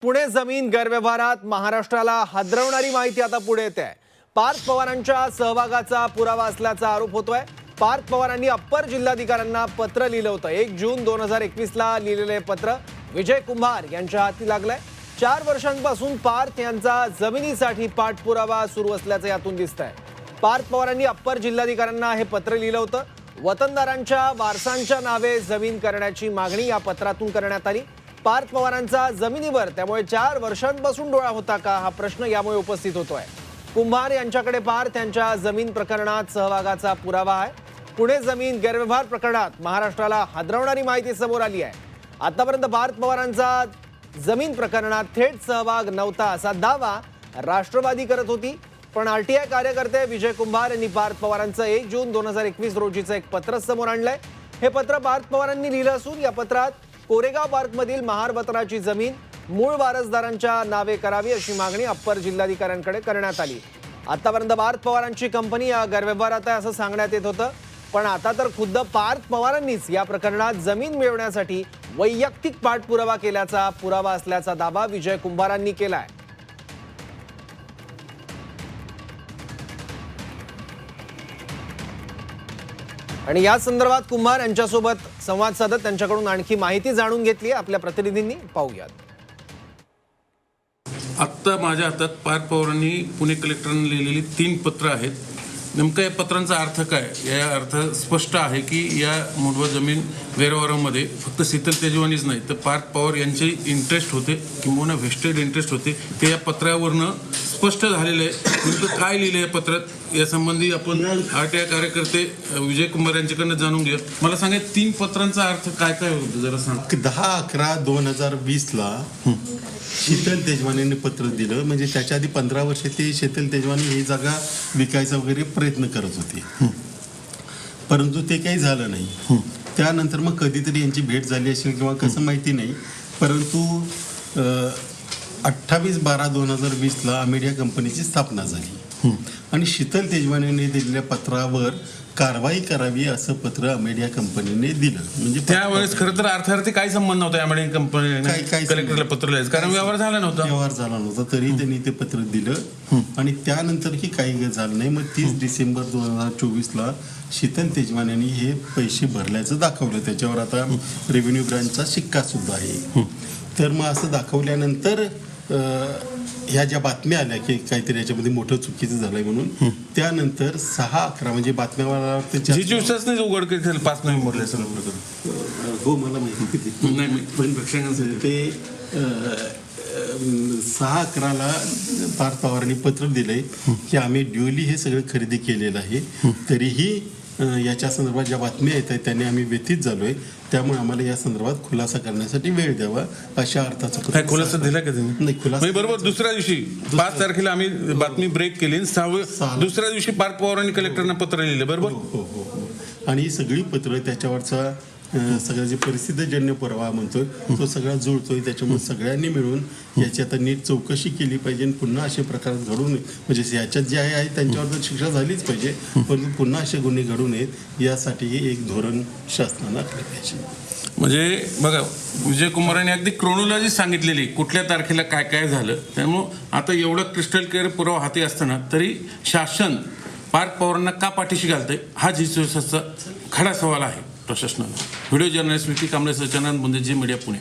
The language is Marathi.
पुणे जमीन गैरव्यवहारात महाराष्ट्राला हादरवणारी माहिती आता पुढे येते आहे। पार्थ पवारांच्या सहभागाचा पुरावा असल्याचा आरोप होतोय। पार्थ पवारांनी अप्पर जिल्हाधिकाऱ्यांना पत्र लिहिलं होतं। 1 जून 2021 ला लिहिलेले पत्र विजय कुंभार यांच्या हाती लागलंय। 4 वर्षांपासून पार्थ यांचा जमिनीसाठी पाठपुरावा सुरू असल्याचं यातून दिसतंय। पार्थ पवारांनी अप्पर जिल्हाधिकाऱ्यांना हे पत्र लिहिलं होतं। वतनदारांच्या वारसांच्या नावे जमीन करण्याची मागणी या पत्रातून करण्यात आली। पार्थ पवारांचा जमिनीवर त्यामुळे 4 वर्षांपासून डोळा होता का हा प्रश्न यामुळे उपस्थित होतोय। कुंभार यांच्याकडे पार्थ यांच्या जमीन प्रकरणात सहभागाचा पुरावा आहे। पुणे जमीन गैरव्यवहार प्रकरणात महाराष्ट्राला हादरवणारी माहिती समोर आली आहे। आतापर्यंत पार्थ पवारांचा जमीन प्रकरणात थेट सहभाग नव्हता असा दावा राष्ट्रवादी करत होती, पण आरटीआय कार्यकर्ते विजय कुंभार यांनी पार्थ पवारांचं 1 जून 2021 रोजीचं एक पत्र समोर आणलंय। हे पत्र पार्थ पवारांनी लिहिलं असून या पत्रात कोरेगाव पार्कमधील महार वतनाची जमीन मूळ वारसदारांच्या नावे करावी अशी मागणी अप्पर जिल्हाधिकाऱ्यांकडे करण्यात आली। आतापर्यंत पार्थ पवारांची कंपनी या गैरव्यवहारात आहे असं सांगण्यात येत होतं, पण आता तर खुद्द पार्थ पवारांनीच या प्रकरणात जमीन मिळवण्यासाठी वैयक्तिक पाठपुरावा केल्याचा पुरावा असल्याचा दावा विजय कुंभारांनी केलाय। आणि या संदर्भात कुंभार यांच्यासोबत संवाद साधत त्यांच्याकडून आणखी माहिती जाणून घेतली आपल्या प्रतिनिधींनी। पाहूयात। आत्ता माझ्या हातात पार्थ पवारांनी पुणे कलेक्टरांना लिहिलेली 3 पत्र आहेत। नेमका या पत्रांचा अर्थ काय? या अर्थ स्पष्ट आहे की या मोडवा जमीन व्यवहारामध्ये फक्त शीतल तेजवानीच नाही तर पार्थ पवार यांचे इंटरेस्ट होते किंवा व्हेस्टेड इंटरेस्ट होते ते या पत्रावरनं स्पष्ट झालेलं आहे। नेमकं काय लिहिलं या पत्रात यासंबंधी आपण आरटीआय कार्यकर्ते विजय कुंभार यांच्याकडनं जाणून घेऊ। मला सांगा 3 पत्रांचा अर्थ काय काय होतं जरा सांग। 10/11/2020 ला शीतल तेजवानीने पत्र दिलं, म्हणजे त्याच्या आधी 15 वर्ष ते शीतल तेजवानी ही जागा विकायचा वगैरे प्रयत्न करत होते, परंतु ते काही झालं नाही। त्यानंतर मग कधीतरी यांची भेट झाली असेल किंवा कसं माहिती नाही, परंतु 28/12/2020 ला अमेडिया कंपनीची स्थापना झाली आणि शीतल तेजवानीने दिलेल्या पत्रावर कारवाई करावी असं पत्र अमेडिया कंपनीने दिलं। म्हणजे त्यावेळेस खरं तर अर्थार्थी काही संबंध नव्हता अमेडिया कंपनी कलेक्टरला पत्र लिहायचं, कारण व्यवहार झाला नव्हता तरी त्यांनी ते पत्र दिलं आणि त्यानंतरही काही झालं नाही। मग 30 डिसेंबर 2024 ला शीतल तेजवानीने हे पैसे भरल्याचं दाखवलं, त्याच्यावर आता रेव्हेन्यू ब्रांचचा शिक्का सुद्धा आहे। तर मग असं दाखवल्यानंतर ह्या ज्या बातम्या आल्या की काहीतरी याच्यामध्ये मोठं चुकीचं झालंय म्हणून, त्यानंतर 6/11 म्हणजे बातम्यावाला उघडकीस 5 नोव्हेंबरला हो मला माहिती पण ते 6/11 ला पार्थ पवारांनी पत्र दिलंय की आम्ही ड्युअली हे सगळं खरेदी केलेलं आहे, तरीही याच्या संदर्भात ज्या बातम्या येत आहेत त्याने आम्ही व्यथित झालोय, त्यामुळे आम्हाला या संदर्भात खुलासा करण्यासाठी वेळ द्यावा अशा अर्थाचा खुलासा दिला का त्यांनी? नाही, खुलासा बरोबर दुसऱ्या दिवशी 5 तारखेला आम्ही बातमी ब्रेक केली, दुसऱ्या दिवशी पार्थ पवारांनी कलेक्टरना पत्र लिहिलं बरोबर। हो आणि ही सगळी पत्र त्याच्यावरचा सगळं जे परिस्थितीजन्य पुरावा म्हणतोय तो सगळा जुळतोय। त्याच्यामुळे सगळ्यांनी मिळून याची आता नीट चौकशी केली पाहिजे, पुन्हा असे प्रकार घडू नये, म्हणजे याच्यात जे आहे त्यांच्यावर तर शिक्षा झालीच पाहिजे, परंतु पुन्हा असे गुन्हे घडू नयेत यासाठी एक धोरण शासनानं आखलं पाहिजे। म्हणजे बघा विजय कुमारांनी अगदी क्रोनॉलॉजी सांगितलेली कुठल्या तारखेला काय काय झालं, त्यामुळं आता एवढं क्रिस्टल क्लिअर पुरावा हाती असताना तरी शासन पार्थ पवारांना का पाठीशी घालतंय हा जिज्ञासेचा खडा सवाल आहे प्रशासनाला। व्हिडिओ जर्नलिस्ट विकी कांबळे, सच्चिदानंद बुंदे, झी मीडिया, पुणे।